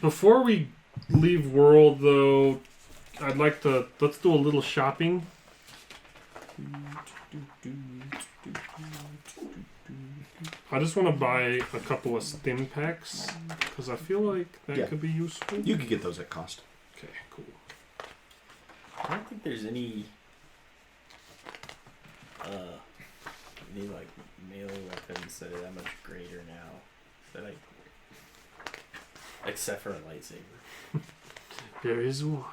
Before we leave world, though, I'd like to... Let's do a little shopping. I just want to buy a couple of stim packs, because I feel like that could be useful. You could get those at cost. Okay, cool. I don't think there's any like melee weapons that are that much greater now that except for a lightsaber. There is one.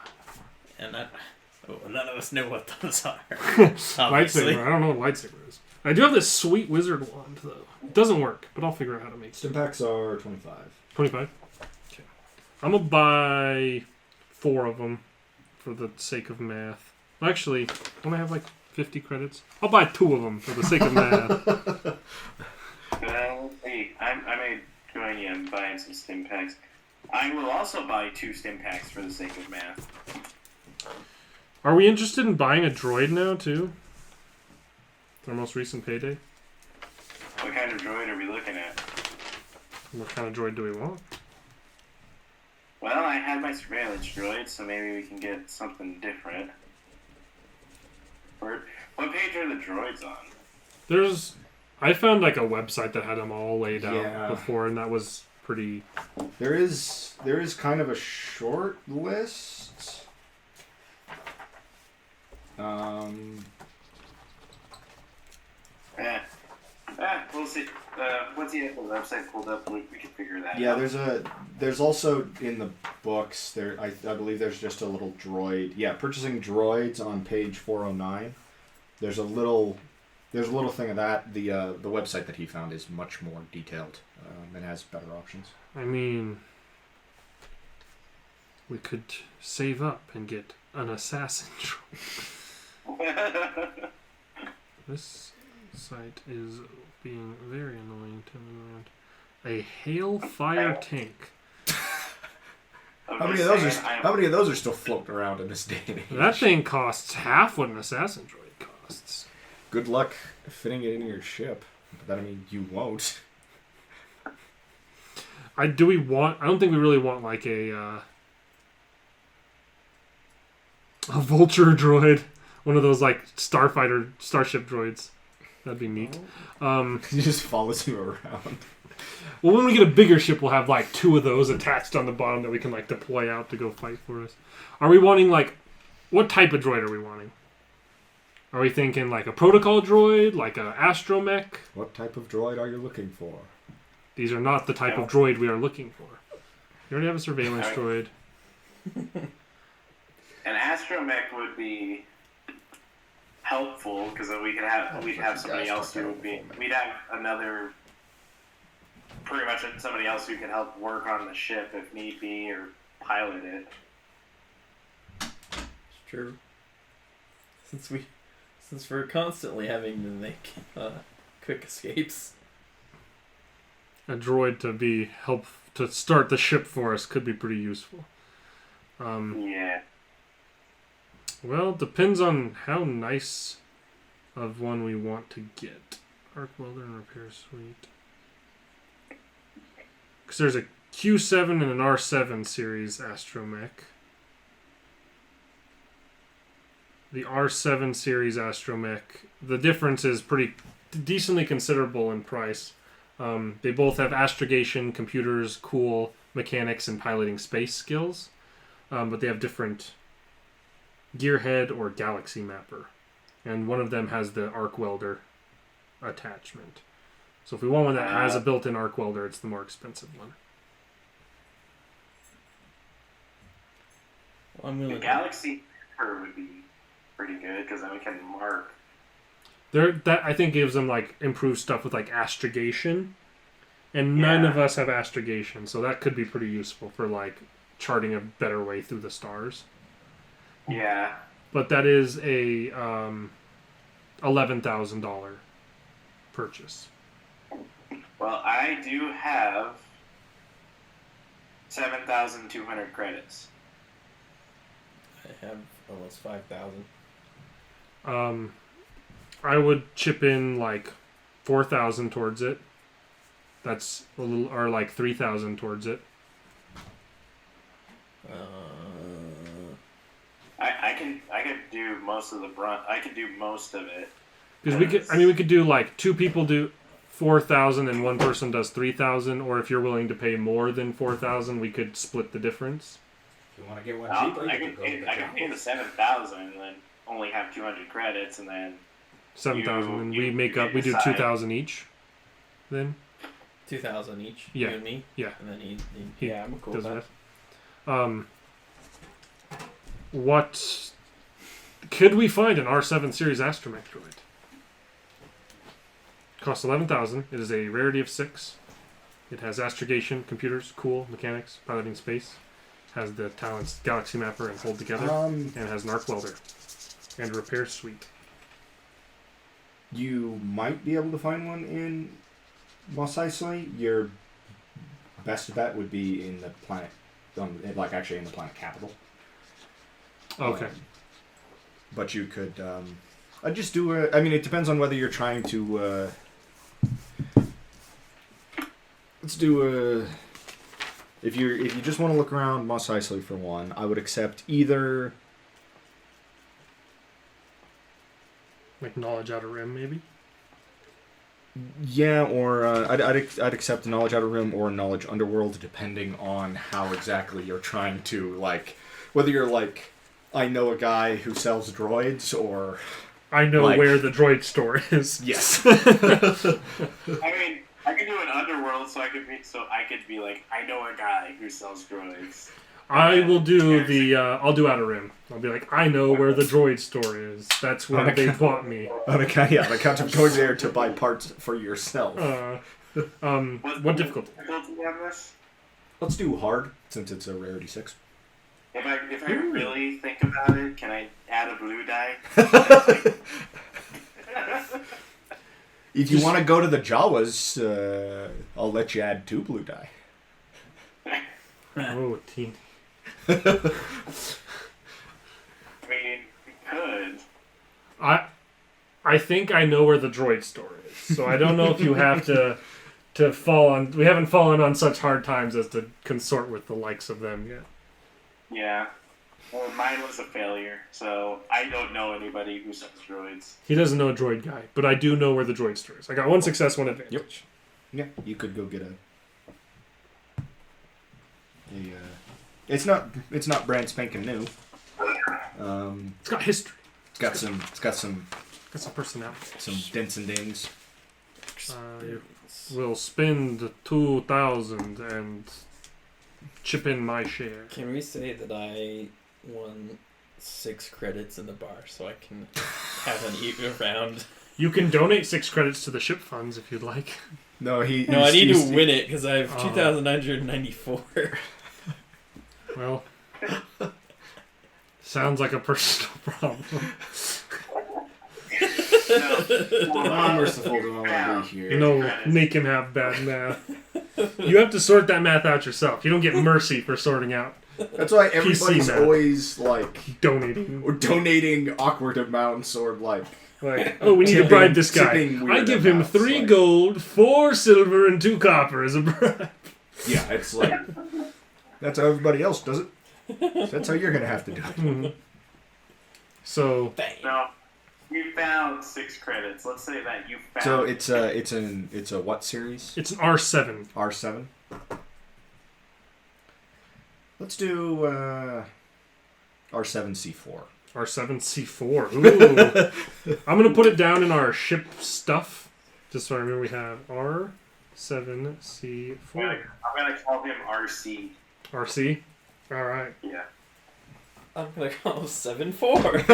And none of us know what those are. Lightsaber. I don't know what lightsaber is. I do have this sweet wizard wand, though. It doesn't work, but I'll figure out how to make it. Stim packs are 25. 25? Okay. I'm going to buy 4 of them for the sake of math. Actually, don't I have like 50 credits? I'll buy 2 of them for the sake of math. Well, hey, I may join you in buying some stim packs. I will also buy 2 stim packs for the sake of math. Are we interested in buying a droid now, too? It's our most recent payday. What kind of droid are we looking at? What kind of droid do we want? Well, I had my surveillance droid, so maybe we can get something different. What page are the droids on? I found like a website that had them all laid out before, and that was pretty... There is kind of a short list. We'll see. Once you have the website pulled up, we can figure that out. Yeah, there's also in the books I believe there's just a little droid. Yeah, purchasing droids on page 409. There's a little thing of that. The website that he found is much more detailed and has better options. I mean, we could save up and get an assassin droid. This site is being very annoying to me around. A Hailfire tank. How many of those are still floating around in this day and age? That thing costs half what an assassin droid costs. Good luck fitting it in your ship. But I mean, you won't. I don't think we really want like a vulture droid. One of those like starship droids. That'd be neat. He just follows you around. Well, when we get a bigger ship, we'll have like 2 of those attached on the bottom that we can like deploy out to go fight for us. Are we wanting like... What type of droid are we wanting? Are we thinking like a protocol droid? Like a astromech? What type of droid are you looking for? These are not the type of droid we are looking for. You already have a surveillance droid. An astromech would be helpful because then we'd have somebody else who would be... We'd have another... Pretty much somebody else who can help work on the ship if need be or pilot it. It's true. Since we're constantly having to make quick escapes. A droid to start the ship for us could be pretty useful. Yeah. Well, depends on how nice of one we want to get. Arc welder and repair suite. Because there's a Q7 and an R7 series astromech. The R7 series astromech, the difference is pretty decently considerable in price. They both have astrogation, computers, cool mechanics, and piloting space skills. But they have different gearhead or galaxy mapper. And one of them has the arc welder attachment. So if we want one that has a built-in arc welder, it's the more expensive one. Well, the galaxy mapper would be pretty good because then we can mark. That I think gives them like improved stuff with like astrogation, and none of us have astrogation, so that could be pretty useful for like charting a better way through the stars. Yeah. But that is a $11,000 purchase. Well, I do have 7,200 credits. I have almost 5,000. I would chip in like 4,000 towards it. That's a little, or like 3,000 towards it. could do most of the brunt. I could do most of it. Because we could do like 2 people do 4,000 and 1 person does 3,000, or if you're willing to pay more than 4,000, we could split the difference. If you want to get one I cheaper, you could could go with I could pay the 7,000 and then only have 200 credits, and then 7,000, and we you do decide. 2,000 each. Then 2,000 each. Yeah. You and me. Yeah. And then He yeah, I'm cool does with that. that. What could we find an R7 series astromech droid? Costs 11,000. It is a rarity of 6. It has astrogation, computers, cool, mechanics, piloting space. Has the talents Galaxy Mapper and Hold Together, and has an Arc Welder and a Repair Suite. You might be able to find one in Mos Eisley. Your best bet would be in the planet, actually in the planet capital. Okay. But you could, I'd just do it depends on whether you're trying to, let's do if you just want to look around Mos Eisley for one, I would accept either, Like Knowledge Outer Rim, maybe? yeah, or I'd accept Knowledge Outer Rim or Knowledge Underworld, depending on how exactly you're trying to, like, whether you're like, I know a guy who sells droids, or I know like, where the droid store is. yes. I mean, I could do an underworld, so I could be like, I know a guy who sells droids. I will do I'll do Outer Rim. I'll be like, I know where the droid store is. That's where they bought me. On account of going there to buy parts for yourself. What difficulty? Difficulty on this? Let's do hard, since it's a rarity 6. If I really think about it, can I add a blue die? If you want to go to the Jawas, I'll let you add 2 blue die. Oh, teeny. I mean, we could. I think I know where the droid store is, so I don't know if you have to fall on. We haven't fallen on such hard times as to consort with the likes of them yet. Yeah. Well, mine was a failure, so I don't know anybody who sells droids. He doesn't know a droid guy, but I do know where the droid store is. I got 1 success, 1 advantage. Yeah, you could go get it's not brand spanking new. It's got history. It's got some Got some personality. some dents and dings. We'll spend 2,000 and chip in my share. Can we say that I won 6 credits in the bar so I can have an even round? You can donate 6 credits to the ship funds if you'd like. No, I need to win it because I have 2,994. Well, sounds like a personal problem. I'm merciful to all of you here. No, make him have bad math. You have to sort that math out yourself. You don't get mercy for sorting out That's why everybody's math. always like donating. awkward amounts or like. Like, oh, we need to bribe this guy. tipping I weird give him amounts, 3 like- gold, 4 silver, and 2 copper as a bribe. Yeah, it's like that's how everybody else does it. That's how you're gonna have to do it. So, No, you found 6 credits. Let's say that you found. So it's a what series? it's an R7. R7. Let's do R7C4. R7C4. Ooh. I'm going to put it down in our ship stuff. Just so I remember we have R7C4. I'm gonna call him RC. RC? Alright. Yeah. I'm gonna call him 7-4.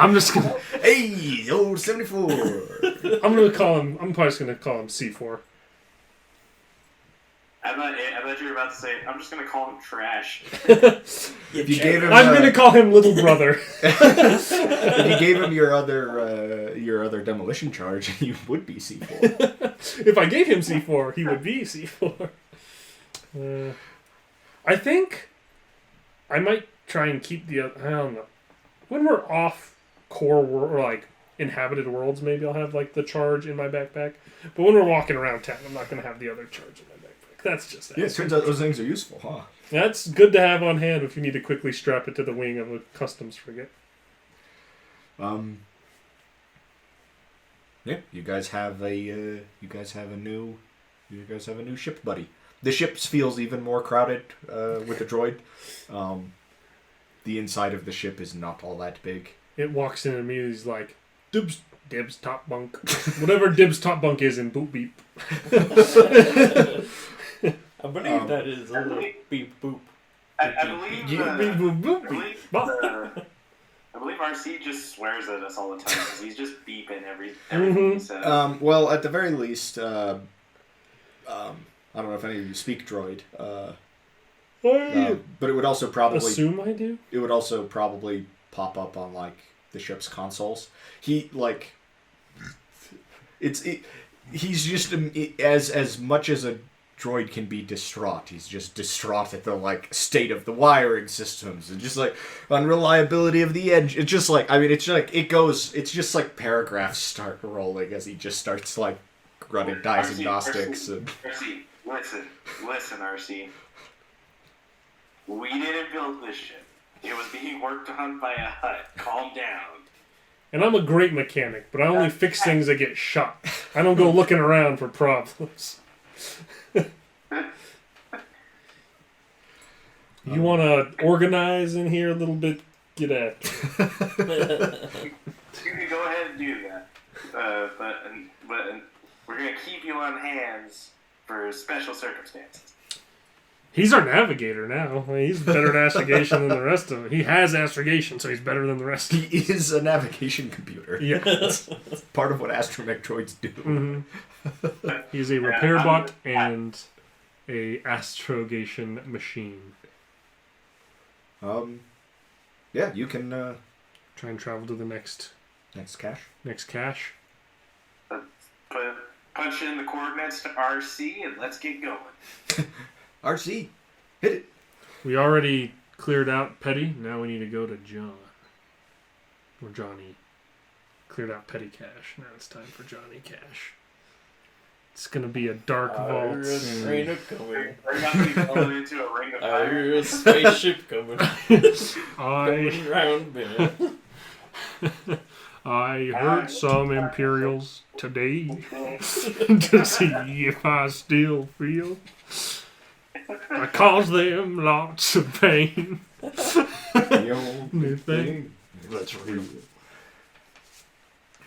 I'm just going to... Hey, old 74. I'm probably just going to call him C4. I thought you were about to say, I'm just gonna call him Trash. If you gave him, I'm going to call him Little Brother. if you gave him your other demolition charge, he would be C4. If I gave him C4, he would be C4. I think I might try and keep I don't know. When we're off core or like inhabited worlds, maybe I'll have like the charge in my backpack. But when we're walking around town, I'm not going to have the other charge in my backpack. That's just Yeah, it turns out those things are useful, huh? That's good to have on hand if you need to quickly strap it to the wing of a customs frigate. Yeah, you guys have a new ship buddy. The ship feels even more crowded with the droid. The inside of the ship is not all that big. It walks in and immediately is like, Dibs, top bunk. Whatever Dibs top bunk is in Boop Beep. I believe that is a little beep boop. I believe. Beep, boop, boop, beep. I believe RC just swears at us all the time because he's just beeping everything he says. Well, at the very least, I don't know if any of you speak droid. But it would also probably assume I do. It would also probably pop up on like the ship's consoles. He's just as much as a droid can be distraught. He's just distraught at the like state of the wiring systems and just like unreliability of the engine. It's just like it's just like paragraphs start rolling as he just starts like running diagnostics. RC, listen, RC. We didn't build this ship. It was being worked on by a hut. Calm down. And I'm a great mechanic, but I only fix things that get shot. I don't go looking around for problems. You want to organize in here a little bit? Get at it. You can go ahead and do that. But we're going to keep you on hands for special circumstances. He's our navigator now. I mean, he's better at astrogation than the rest of them. He has astrogation, so he's better than the rest of them. He is a navigation computer. Yeah. That's part of what astromech droids do. Mm-hmm. He's a repair bot and a astrogation machine. Yeah, you can try and travel to the next cache. Next cache. Punch in the coordinates to RC and let's get going. RC, hit it. We already cleared out Petty. Now we need to go to John. Or Johnny. Cleared out Petty Cache. Now it's time for Johnny Cache. It's going to be a dark vault. Rain of coming. We're not going to be falling into a ring of I fire. hear a spaceship coming. Coming round, man. I heard some Imperials today to see if I still feel. I caused them lots of pain. That's real.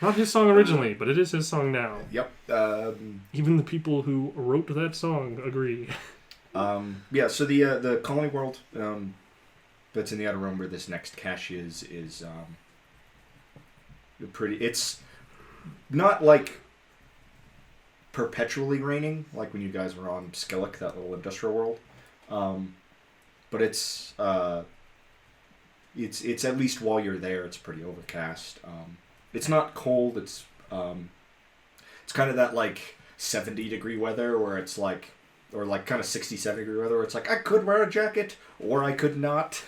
Not his song originally, but it is his song now. Yep. Even the people who wrote that song agree. Yeah. So the colony world that's in the outer rim where this next cache is pretty. It's not like perpetually raining like when you guys were on Skillick, that little industrial world. But it's at least while you're there, it's pretty overcast. It's not cold. It's kind of that like 70-degree weather where it's like, or like kind of 67-degree weather where it's like I could wear a jacket or I could not.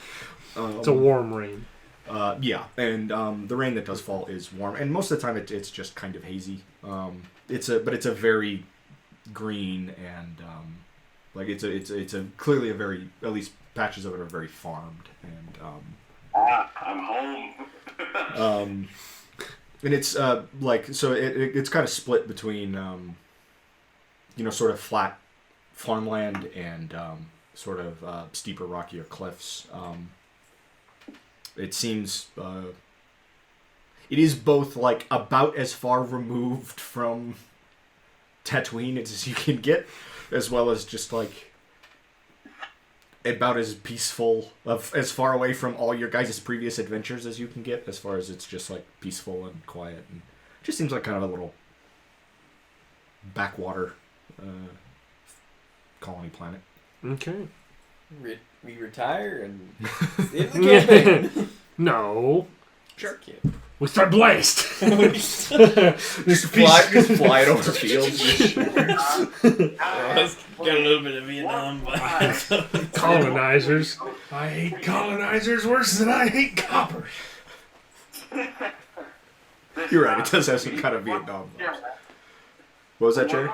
It's a warm rain. Yeah, and the rain that does fall is warm, and most of the time it's just kind of hazy. It's a very green and like it's a clearly a very, at least patches of it are very farmed and I'm home. And it's like so it's kind of split between sort of flat farmland and sort of steeper, rockier cliffs. It seems it is both like about as far removed from Tatooine as you can get, as well as just like about as peaceful, as far away from all your guys' previous adventures as you can get, as far as it's just like peaceful and quiet, and just seems like kind of a little backwater colony planet. Okay. We retire and save the campaign. No. Sure. Yeah. We start blast. Just fly it over fields. Let's get a little bit of Vietnam vibes. Colonizers. I hate colonizers worse than I hate copper. You're right. It does have some kind of Vietnam vibes. What was that, Jerry?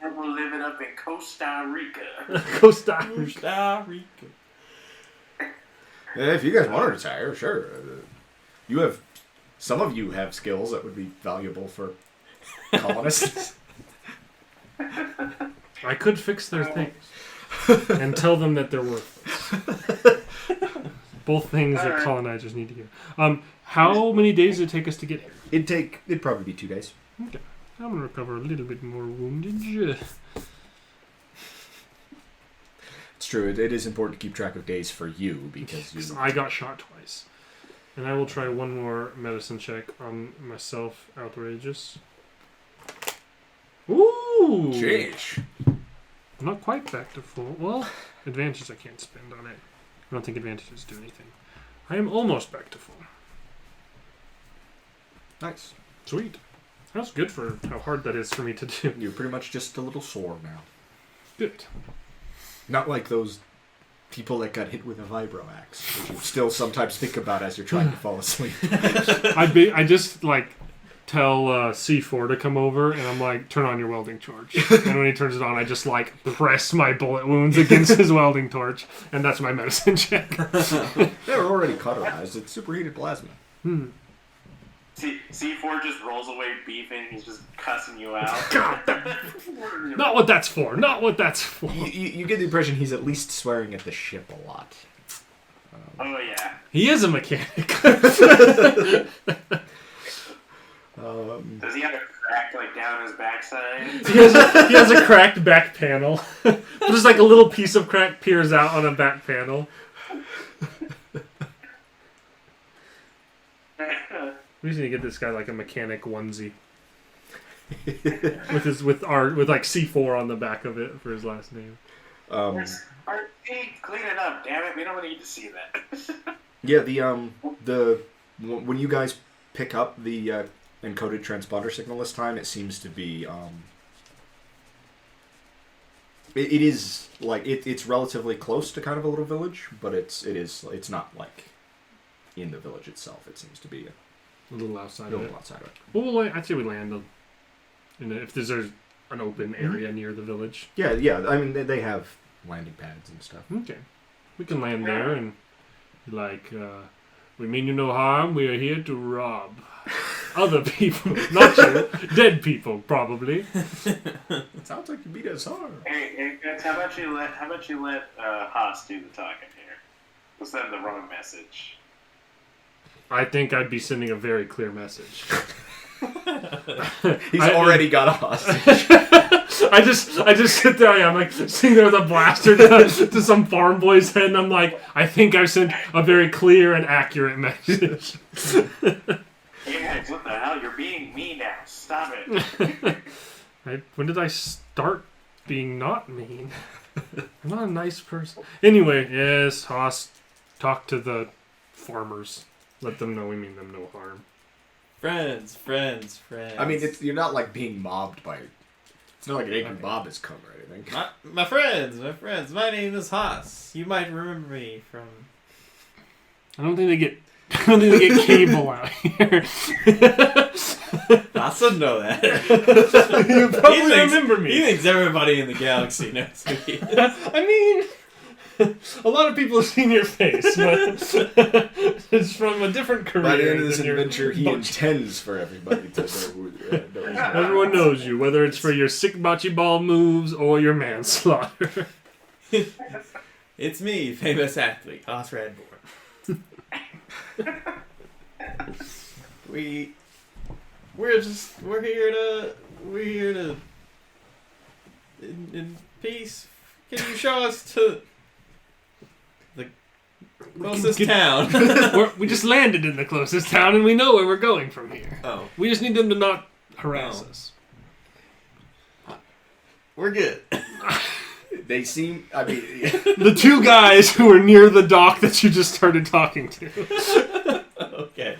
We're living up in Costa Rica. Costa Rica. Costa Rica. If you guys want to retire, sure. Some of you have skills that would be valuable for colonists. I could fix their things and tell them that they're worthless. Both things that colonizers need to hear. How many days did it take us to get here? It'd probably be 2 days. Okay. I'm going to recover a little bit more woundage. It's true. It is important to keep track of days for you because I got shot twice. And I will try one more medicine check on myself. Outrageous. Ooh! Sheesh. I'm not quite back to full. Well, advantages I can't spend on it. I don't think advantages do anything. I am almost back to full. Nice. Sweet. That's good for how hard that is for me to do. You're pretty much just a little sore now. Good. Not like those people that got hit with a vibro axe, which you still sometimes think about as you're trying to fall asleep. I just tell C4 to come over, and I'm like, turn on your welding torch. And when he turns it on, I just press my bullet wounds against his welding torch, and that's my medicine check. They're already cauterized. It's superheated plasma. C4 just rolls away beefing. He's just cussing you out. God, not what that's for. Not what that's for. You get the impression he's at least swearing at the ship a lot. Oh yeah. He is a mechanic. Does he have a crack down his backside? He has a cracked back panel. Just a little piece of crack peers out on a back panel. We just need to get this guy a mechanic onesie. with C4 on the back of it for his last name. Clean it up, damn it. We don't need to see that. Yeah, when you guys pick up the encoded transponder signal this time, it seems to be it is it's relatively close to kind of a little village, but it's not in the village itself. It seems to be A little outside a of it. little outside of it. Well, I'd say we land if there's an open area near the village. Yeah. I mean, they have landing pads and stuff. Okay. We can land there and we mean you no harm. We are here to rob other people. Not you. Dead people, probably. Sounds like you beat us hard. Hey guys, how about you let Haas do the talking here? We'll send the wrong message. I think I'd be sending a very clear message. He's already got a hostage. I just sit there. I'm sitting there with a blaster to some farm boy's head, and I'm I think I've sent a very clear and accurate message. Hey guys, what the hell? You're being mean now. Stop it. When did I start being not mean? I'm not a nice person. Anyway, yes, Haas, talk to the farmers. Let them know we mean them no harm. Friends. I mean, you're not being mobbed by. It's not like an angry mob has come or anything. My friends. My name is Haas. You might remember me from. I don't think they get cable out here. Haas doesn't know that. You probably remember me. He thinks everybody in the galaxy knows who he is. I mean, a lot of people have seen your face, but it's from a different career. By the end of this adventure, he intends for everybody to know who everyone knows you, whether it's for your sick bocce ball moves or your manslaughter. It's me, famous athlete, Haas Radborn. We're here to in peace. Can you show us to the closest town? We just landed in the closest town, and we know where we're going from here. Oh. We just need them to not harass us. We're good. They seem. I mean, the two guys who were near the dock that you just started talking to. Okay.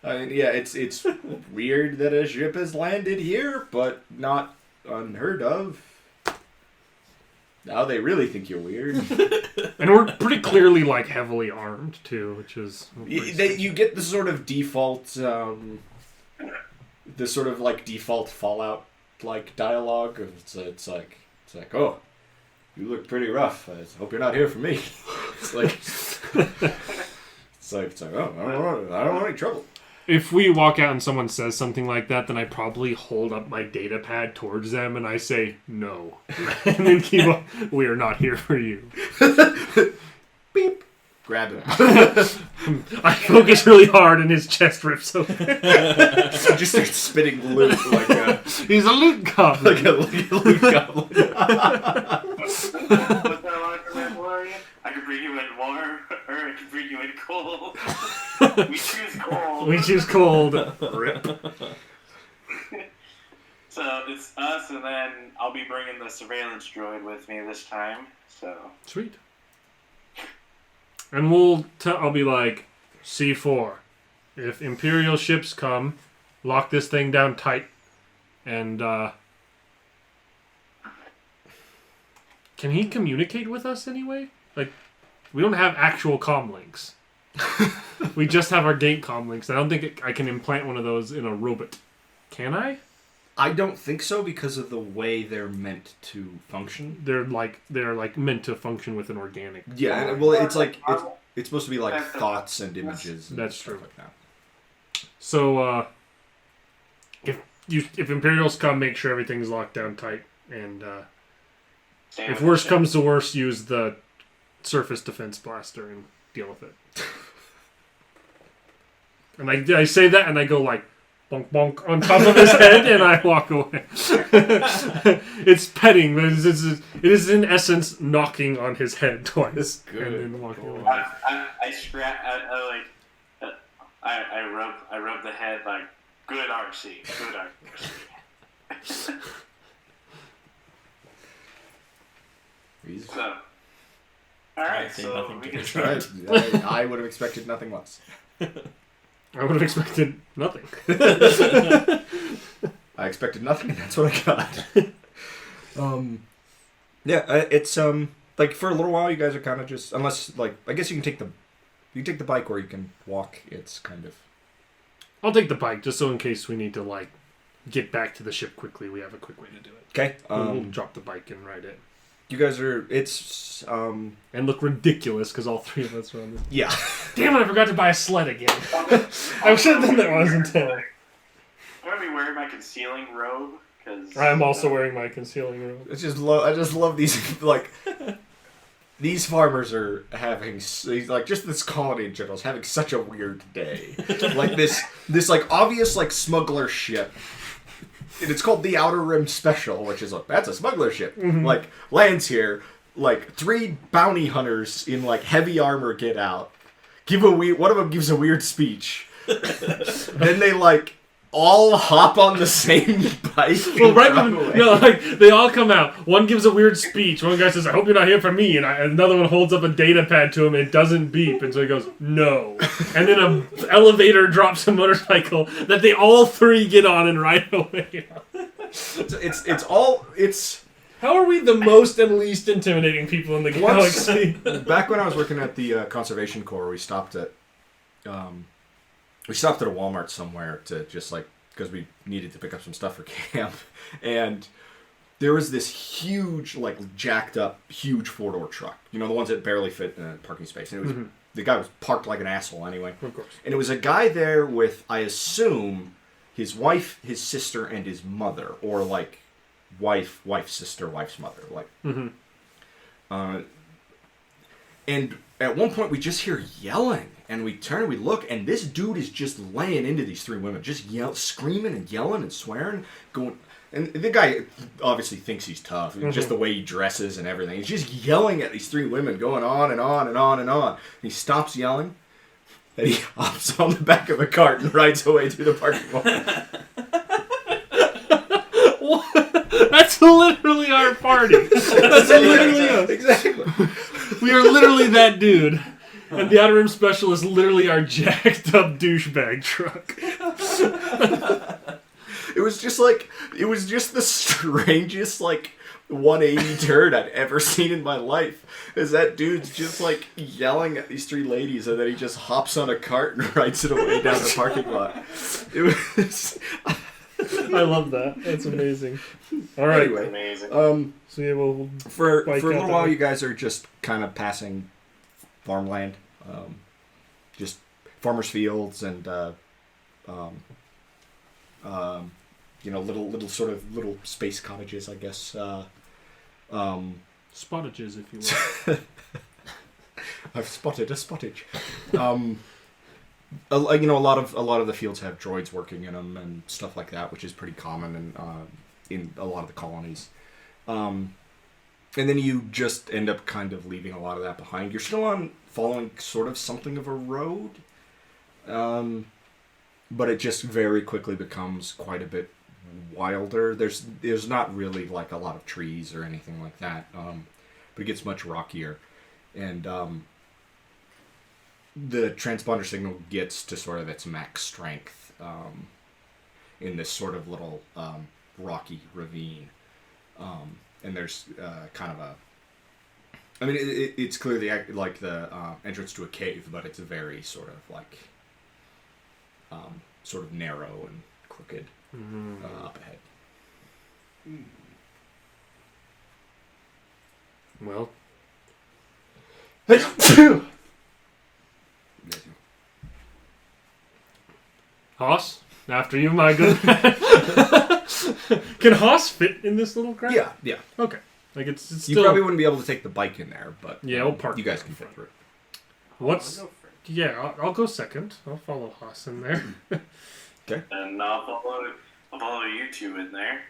I mean, yeah, it's weird that a ship has landed here, but not unheard of. Now they really think you're weird. And we're pretty clearly heavily armed too, which is you get the sort of default default Fallout like dialogue. It's like, oh, you look pretty rough. I hope you're not here for me. It's like, oh, I don't want any trouble. If we walk out and someone says something like that, then I probably hold up my data pad towards them and I say, no. And then keep on, we are not here for you. Beep. Grab him. I focus really hard and his chest rips open. I just start spitting loot like a... He's a loot goblin. Like a loot goblin. What's that line from Mandalorian? I can bring you in warm, or I can bring you in cold. We choose cold. We choose cold. Rip. So it's us, and then I'll be bringing the surveillance droid with me this time. So Sweet. And I'll be like, C4, if Imperial ships come, lock this thing down tight. And, can he communicate with us anyway? Like, we don't have actual comm links. We just have our gate comm links. I don't think I can implant one of those in a robot. Can I? I don't think so because of the way they're meant to function. They're meant to function with an organic. Yeah, well, it's supposed to be like thoughts and images. And That's stuff true. Like that. So, if Imperials come, make sure everything's locked down tight, and if worse comes to worse, use the surface defense blaster and deal with it. And I say that, and I go like, bonk bonk on top of his head, and I walk away. It's petting, but it is in essence knocking on his head twice, Good. and then walking away. I rub the head like, good RC, good RC. So, alright, so we can start. I would have expected nothing less. I would have expected nothing. I expected nothing, and that's what I got. It's like for a little while, you guys are kind of just, unless like I guess you can take the bike or you can walk. It's kind of. I'll take the bike just so in case we need to like get back to the ship quickly, we have a quick way to do it. Okay. We'll drop the bike and ride it. You guys are. And look ridiculous because all three of us are on this. Yeah. Damn it! I forgot to buy a sled again. I should have done that when I was in town. I'm gonna be wearing my concealing robe because I'm also wearing my concealing robe. I just love these like. These farmers are having like just this colony in general is having such a weird day. Like this like obvious like smuggler ship. And it's called the Outer Rim Special, which is like that's a smuggler ship. Mm-hmm. Like lands here, like 3 bounty hunters in like heavy armor get out. One of them gives a weird speech. Then they like all hop on the same bike. Well, like they all come out. One gives a weird speech. One guy says, "I hope you're not here for me," and another one holds up a data pad to him. And it doesn't beep, and so he goes, "No." And then an elevator drops a motorcycle that they all 3 get on and ride away. It's. How are we the most and least intimidating people in the galaxy? Back when I was working at the Conservation Corps, we stopped at a Walmart somewhere to just like because we needed to pick up some stuff for camp, and there was this huge, like jacked up, huge 4-door truck. You know, the ones that barely fit in a parking space. And it was the guy was parked like an asshole anyway. Of course. And it was a guy there with, I assume, his wife, his sister, and his mother, or like wife, sister, wife's mother, like. And at one point we just hear yelling. And we turn and we look, and this dude is just laying into these 3 women, just screaming and yelling and swearing, going. And the guy obviously thinks he's tough, just the way he dresses and everything. He's just yelling at these 3 women, going on and on and on and on. And he stops yelling, and he hops on the back of a cart and rides away through the parking lot. That's literally our party. That's literally us. Exactly. We are literally that dude. And the Outer Rim Special is literally our jacked up douchebag truck. It was just the strangest, like, 180 turn I'd ever seen in my life. Is that dude's just, like, yelling at these 3 ladies, and then he just hops on a cart and rides it away down the parking lot. It was... I love that. That's amazing. All right. Anyway, Amazing. So yeah, we'll for bike a out little that while, way. you guys are just kind of passing farmland, just farmers' fields and little sort of little space cottages, I guess. spottages, if you will. I've spotted a spottage. A lot of the fields have droids working in them and stuff like that, which is pretty common in a lot of the colonies. And then you just end up kind of leaving a lot of that behind. You're still following sort of something of a road, but it just very quickly becomes quite a bit wilder. There's not really like a lot of trees or anything like that, but it gets much rockier, and the transponder signal gets to sort of its max strength in this sort of little rocky ravine, and there's kind of a. I mean, it's clearly like the entrance to a cave, but it's a very sort of like sort of narrow and crooked up ahead. Well, Haas, after you, my good man. Can Haas fit in this little crap? Yeah. Okay. Like it's You still. probably wouldn't be able to take the bike in there, but Yeah, we'll park you guys it can in fit front. through it. What's? I'll go for it. Yeah, I'll go second. I'll follow Haas in there. And I'll follow you two in there.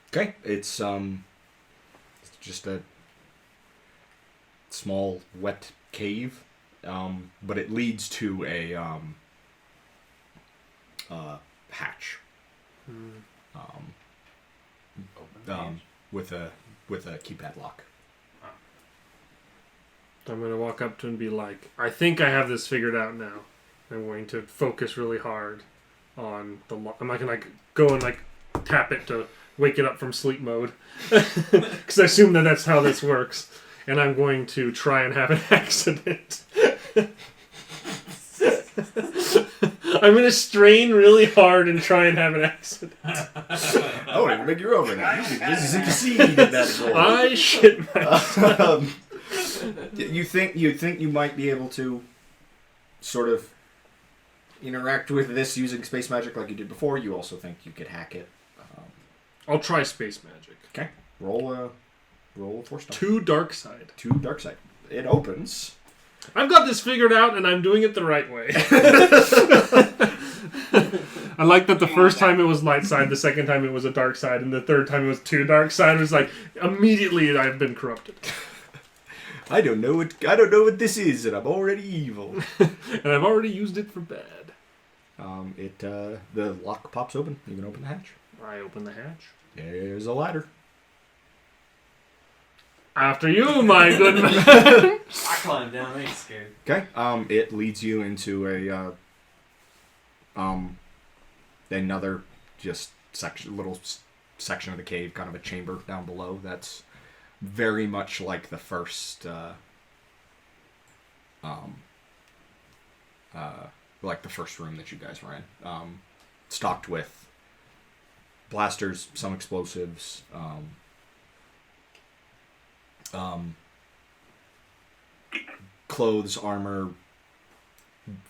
Okay, it's just a small wet cave, but it leads to a hatch with a keypad lock. I'm going to walk up to him and be like, I think I have this figured out now. I'm going to focus really hard on the lock. I'm not going to go and tap it to wake it up from sleep mode. Because I assume that's how this works. And I'm going to try and have an accident. I'm going to strain really hard and try and have an accident. I won't even make you over now. You should just succeed in that goal. I shit myself. You think you might be able to sort of interact with this using space magic like you did before. You also think you could hack it. I'll try space magic. Okay. Roll a 4-star. 2 dark side. 2 dark side. It opens. I've got this figured out and I'm doing it the right way. I like that the first time it was light side, the second time it was a dark side, and the third time it was 2 dark side. It was like, immediately I've been corrupted. I don't know what this is, and I'm already evil. And I've already used it for bad. The lock pops open. You can open the hatch. I open the hatch. There's a ladder. After you, my good man. I climb down, I ain't scared. Okay. It leads you into another just little section of the cave, kind of a chamber down below. That's very much like the first, like the first room that you guys were in. Stocked with blasters, some explosives, clothes, armor,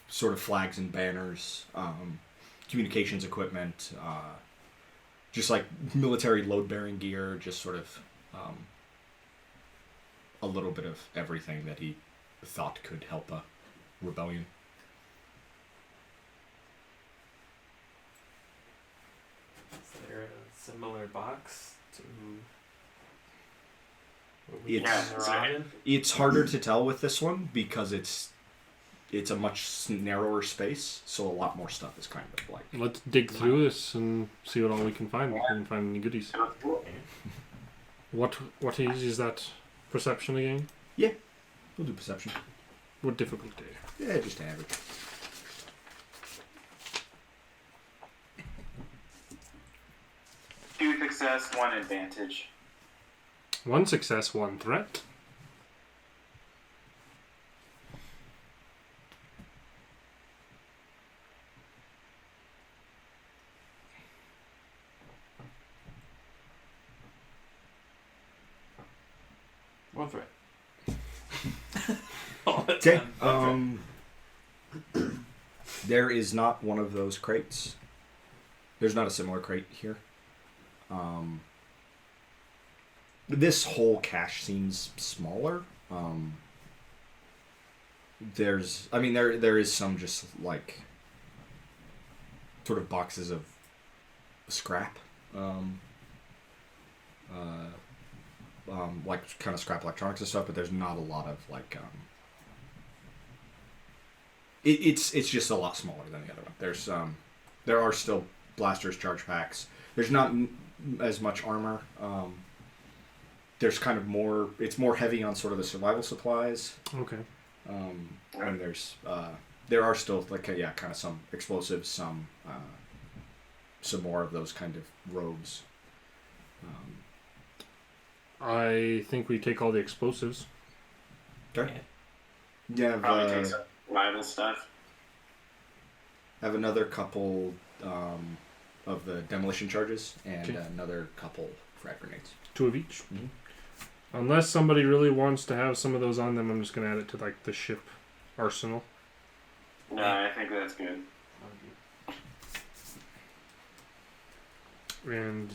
sort of flags and banners, communications equipment, just like military load-bearing gear, just sort of a little bit of everything that he thought could help a rebellion. Is there a similar box to what It's- found the Robin? It's harder to tell with this one because it's a much narrower space, so a lot more stuff is kind of like. Let's dig through this and see what all we can find. We can find any goodies. What is that perception again? We'll do perception. What difficulty? Yeah, just average. Two success, 1 advantage. 1 success, 1 threat. threat. Okay. There is not one of those crates. There's not a similar crate here. This whole cache seems smaller. There is some just like sort of boxes of scrap, like kind of scrap electronics and stuff, but there's not a lot of like. It's just a lot smaller than the other one. There are still blasters, charge packs. There's not as much armor. There's kind of more. It's more heavy on sort of the survival supplies. Okay. And there are still like kind of some explosives, some more of those kind of robes. I think we take all the explosives. Okay. Yeah. Probably take some survival stuff. Have another couple of the demolition charges and Okay. another couple frag grenades. 2 of each. Mhm. Unless somebody really wants to have some of those on them, I'm just going to add it to like the ship arsenal. No, I think that's good. And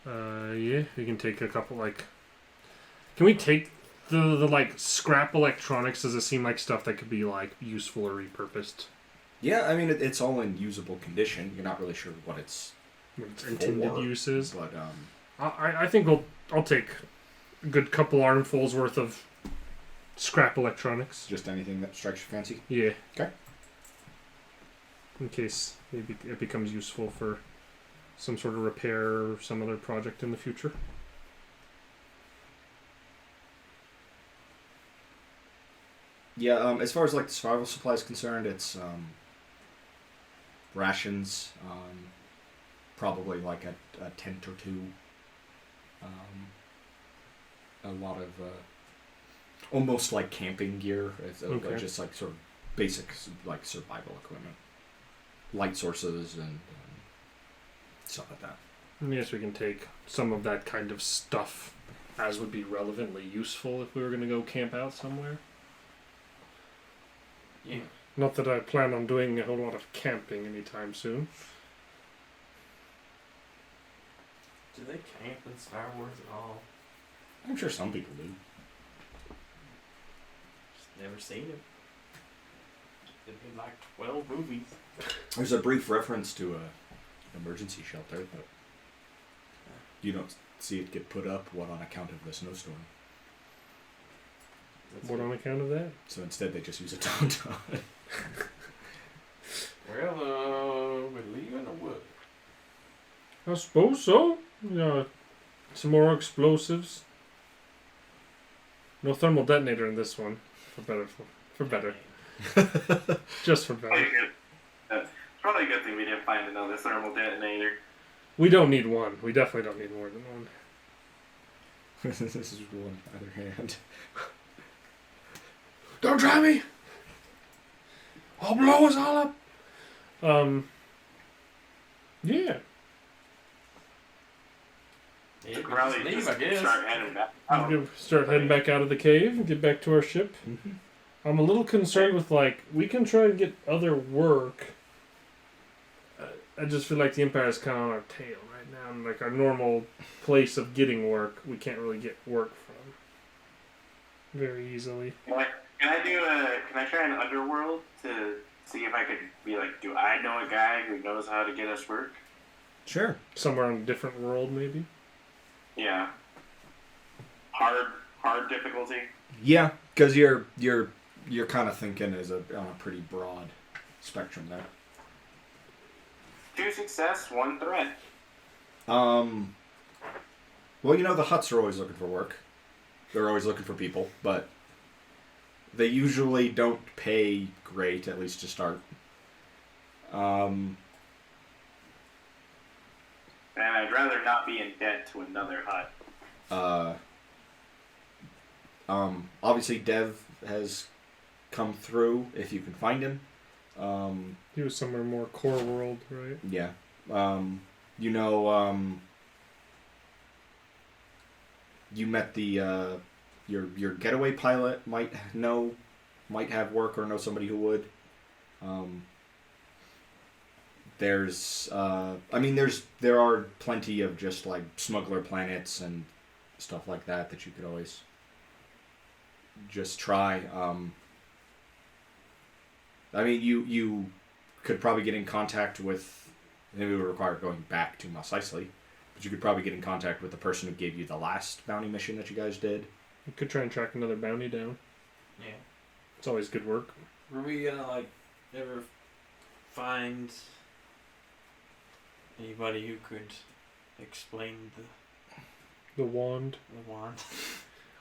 yeah, we can take a couple like. Can we take the like scrap electronics? Does it seem like stuff that could be like useful or repurposed? Yeah, I mean it's all in usable condition. You're not really sure what it's What its intended for, use is. but I think I'll take a good couple armfuls worth of scrap electronics. just anything that strikes your fancy. Yeah. Okay. In case maybe it becomes useful for some sort of repair or some other project in the future. Yeah, as far as like the survival supply is concerned, it's rations, probably like a tent or two, a lot of almost like camping gear. It's Okay. just like sort of basic like survival equipment, light sources and stuff like that. And yes, we can take some of that kind of stuff as would be relevantly useful if we were going to go camp out somewhere. Yeah. Not that I plan on doing a whole lot of camping anytime soon. Do they camp in Star Wars at all? I'm sure some people do. Just never seen it. There's been like 12 movies. There's a brief reference to a emergency shelter, but you don't see it get put up. What on account of the snowstorm? That's What it. on account of that? So instead, they just use a tauntaun. Well, we're leaving or what? I suppose so. Yeah, some more explosives. No thermal detonator in this one. For better. Just for Probably better. good. It's probably a good thing we didn't find another thermal detonator. We don't need one. We definitely don't need more than one. This is one other hand. Don't try me! I'll blow us all up! Yeah. Yeah, we Probably just leave, just I guess. start heading back. We Oh, can start heading back out of the cave and get back to our ship. Mm-hmm. I'm a little concerned with, like, we can try and get other work. I just feel like the Empire's kind of on our tail right now. And, like, our normal place of getting work, we can't really get work from very easily. can I try an underworld to see if I could be like, do I know a guy who knows how to get us work? Sure. Somewhere in a different world, maybe? Yeah. Hard difficulty. Yeah, because you're kind of thinking on a pretty broad spectrum there. 2 success, 1 threat. Well, the huts are always looking for work. They're always looking for people, but they usually don't pay great, at least to start. And I'd rather not be in debt to another hut. Obviously Dev has come through if you can find him. He was somewhere more core world, right? Yeah. You met the your getaway pilot might have work or know somebody who would. There are plenty of just like smuggler planets and stuff like that you could always just try. You could probably get in contact with. Maybe it would require going back to Mos Eisley, but you could probably get in contact with the person who gave you the last bounty mission that you guys did. You could try and track another bounty down. Yeah. It's always good work. Were we gonna ever find anybody who could explain The wand. the wand?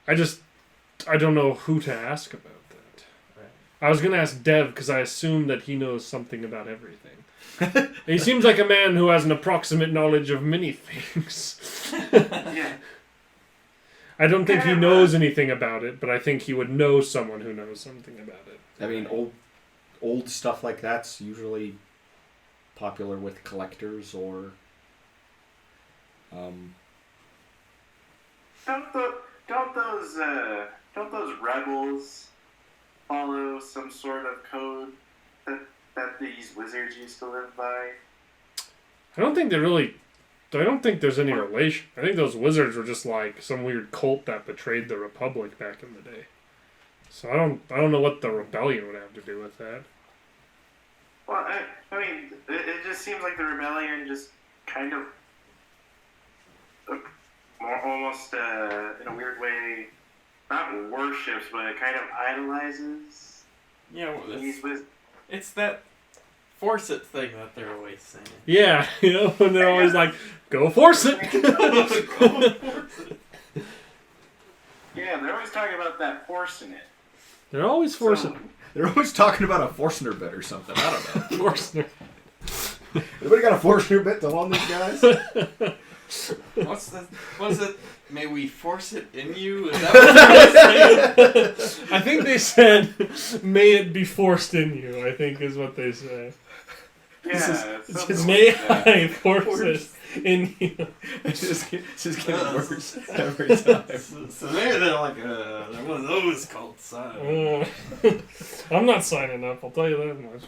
I don't know who to ask about that. Right. I was going to ask Dev because I assume that he knows something about everything. He seems like a man who has an approximate knowledge of many things. Yeah. I don't think he knows anything about it, but I think he would know someone who knows something about it. I mean, old stuff like that's usually popular with collectors or. Don't those rebels follow some sort of code that these wizards used to live by? I don't think there's any relation. I think those wizards were just like some weird cult that betrayed the Republic back in the day. So I don't know what the rebellion would have to do with that. Well, I mean, it just seems like the rebellion just kind of, almost in a weird way, not worships, but it kind of idolizes Yeah, well, these wizards. it's that force it thing that they're always saying. Yeah, when they're always like, go force it. Yeah, they're always talking about that forcing it. They're always forcing. They're always talking about a Forstner bit or something. I don't know. Forstner. Anybody got a Forstner bit to loan these guys? What's it? May we force it in you? Is that what they're saying? I think they said, may it be forced in you, I think is what they say. Yeah, something May like that. I force it in you. It's just getting worse every time. So maybe they're like they're one of those cults. I'm not signing up, I'll tell you that much.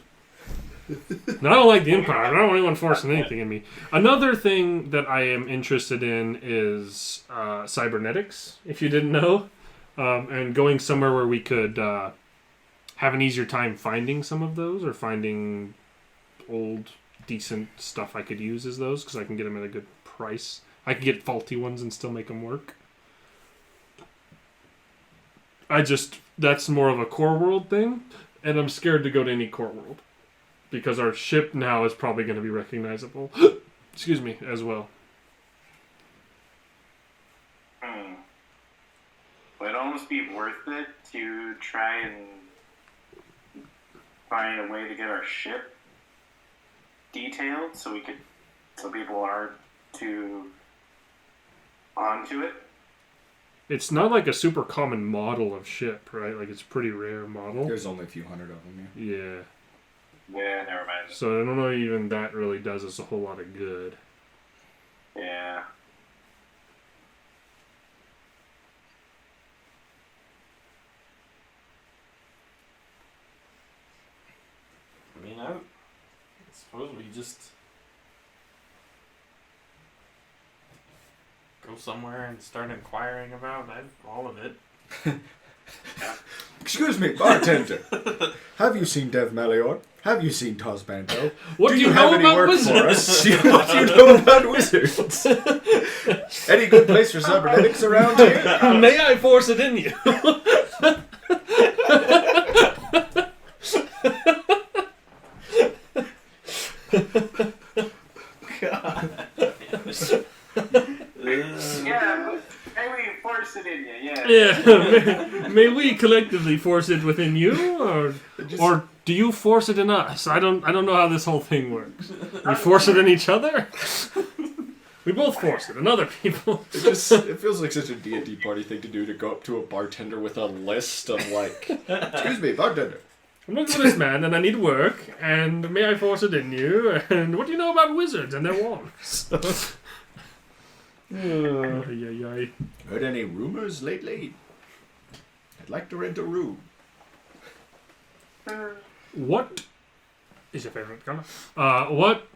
No, I don't like the Empire. I don't want anyone forcing anything in me. Another thing that I am interested in is cybernetics, if you didn't know. And going somewhere where we could have an easier time finding some of those, or finding old, decent stuff I could use as those, because I can get them at a good price. I can get faulty ones and still make them work. That's more of a core world thing, and I'm scared to go to any core world. Because our ship now is probably going to be recognizable. Excuse me, as well. Would it almost be worth it to try and find a way to get our ship detailed so people aren't too onto it? It's not like a super common model of ship, right? Like, it's a pretty rare model. There's only a few hundred of them, yeah. Yeah. Yeah, never mind. So I don't know even that really does us a whole lot of good. Yeah. I mean, I suppose we just go somewhere and start inquiring about all of it. Excuse me, bartender. Have you seen Dev Melior? Have you seen Tosbanto? What do you have know any about work wizards? for us? What do you know about wizards? Any good place for cybernetics around here? May I force it in you? Yeah, maybe force it in you, yeah. Yeah. May we collectively force it within you, or do you force it in us? I don't know how this whole thing works. We force it in each other. We both force it in other people. It feels like such a D&D party thing to do, to go up to a bartender with a list of like, excuse me, bartender. I'm looking for this man, and I need work, and may I force it in you? And what do you know about wizards and their wands? Heard any rumors lately? I'd like to rent a room. What is your favorite color? What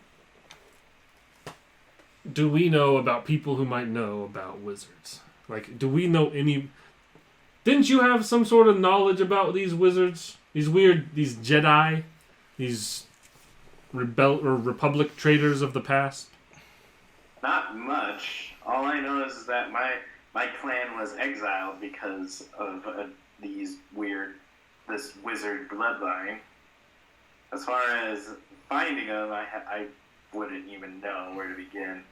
do we know about people who might know about wizards? Like, do we know any... Didn't you have some sort of knowledge about these wizards? These Jedi? These Republic traitors of the past? Not much. All I know is that my clan was exiled because of this wizard bloodline. As far as finding them, I wouldn't even know where to begin.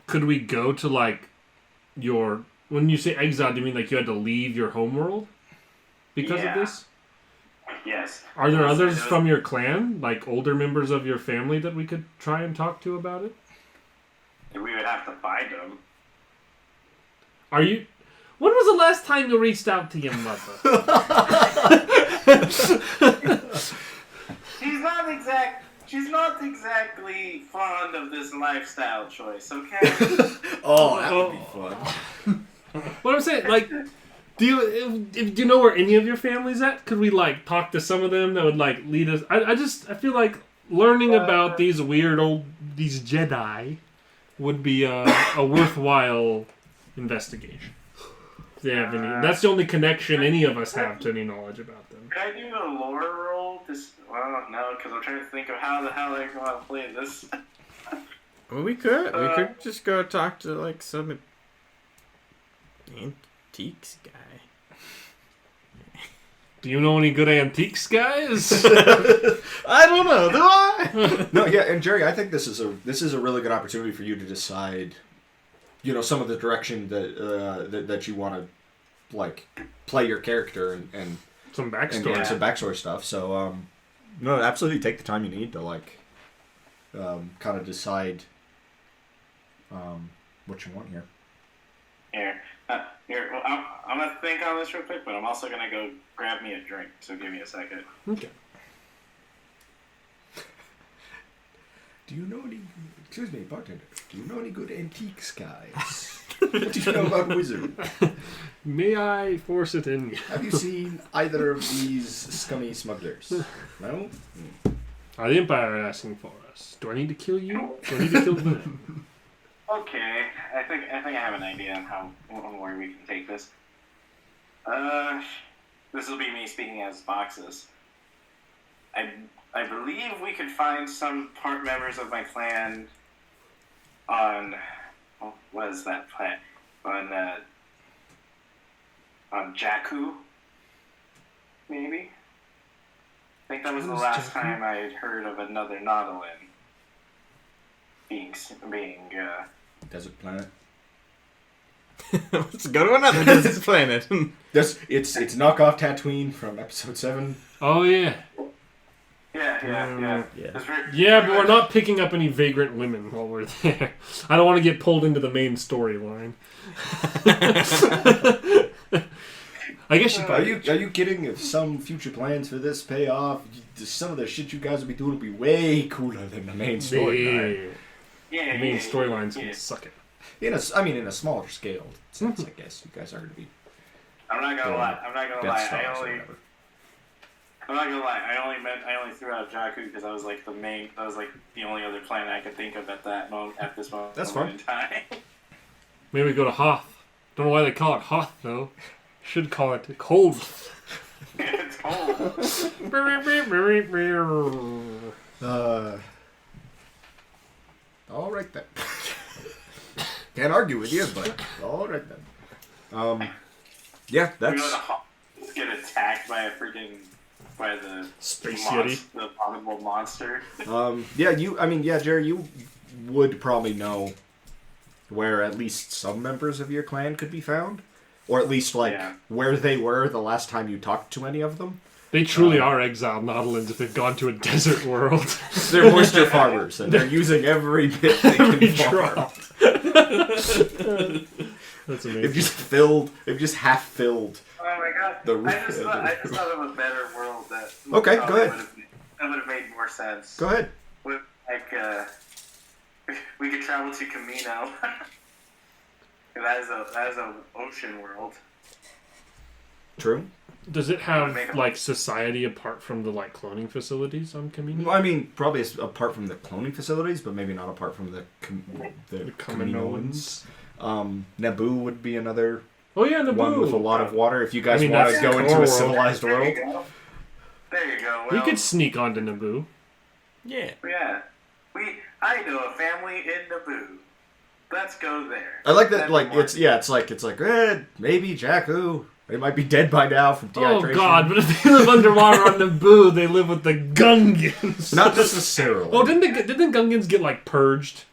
Could we go to, like, your... When you say exiled, do you mean like you had to leave your homeworld because of this? Yes. Are there others from your clan, like older members of your family, that we could try and talk to about it? We would have to find them. Are you... When was the last time you reached out to your mother? She's not exactly fond of this lifestyle choice, okay? Oh, that would be fun. What I'm saying, like, do you know where any of your family's at? Could we, like, talk to some of them that would, like, lead us? I feel like learning about these Jedi would be a worthwhile investigation. If they have any. That's the only connection any of us have to any knowledge about them. Can I do a lore roll? Well, no, because I'm trying to think of how the hell I want to play this. Well, we could just go talk to, like, some antiques guy. Do you know any good antiques guys? I don't know, do I? No, yeah, and Jerry, I think this is a really good opportunity for you to decide, some of the direction that you want to, like, play your character and some backstory. And some backstory stuff. So, no, absolutely take the time you need to, like, kind of decide what you want here. Here, well, I'm going to think on this real quick, but I'm also going to go grab me a drink, so give me a second. Okay. Do you know any... Excuse me, bartender. Do you know any good antiques guys? What do you know about wizards? May I force it in? Have you seen either of these scummy smugglers? No? Are the Empire asking for us? Do I need to kill you? Do I need to kill them? Okay, I think I have an idea on where we can take this. This will be me speaking as Baxas. I believe we could find some part members of my clan on what is that planet? On Jakku, maybe. I think that was the last time I had heard of another Nautilin being Desert planet. Let's go to another desert planet. It's knockoff Tatooine from episode 7. Oh yeah. Yeah. Yeah, but we're not picking up any vagrant women while we're there. I don't want to get pulled into the main storyline. I guess you. Are you kidding? If some future plans for this pay off, some of the shit you guys will be doing will be way cooler than the main storyline. Yeah. The main storylines can suck it. In a smaller scale sense, I guess you guys are going to be. I'm not gonna lie. I only threw out Jakku because that was like the only other planet I could think of at this moment. That's fine. In time. Maybe we go to Hoth. Don't know why they call it Hoth though. Should call it Cold. It's cold. All right then. Can't argue with you, but all right then. Yeah, that's. Let's get attacked by the Space Yeti, the abominable monster. Jerry, you would probably know where at least some members of your clan could be found, or at least where they were the last time you talked to any of them. They truly are exiled Nautilins if they've gone to a desert world. They're moisture farmers, and they're using every bit they can farm. That's amazing. They've just half filled. Oh my god! I just thought of a better world that. Okay, go ahead. That would have made more sense. Go ahead. We could travel to Camino. that is a ocean world. True. Does it have like society apart from the like cloning facilities on Kamino? Well, I mean, probably apart from the cloning facilities, but maybe not apart from the Kaminoans. Naboo would be another Oh yeah, Naboo. one with a lot of water. If you guys I mean, want to that's go core into a world. civilized There world, you go. There you go. You Well, could sneak onto Naboo. Yeah. yeah. I know a family in Naboo. Let's go there. I like that. That'd Like be more- it's like maybe Jakku. They might be dead by now from dehydration. Oh god, but if they live underwater on Naboo, they live with the Gungans. Not necessarily. Oh, didn't Gungans get like purged?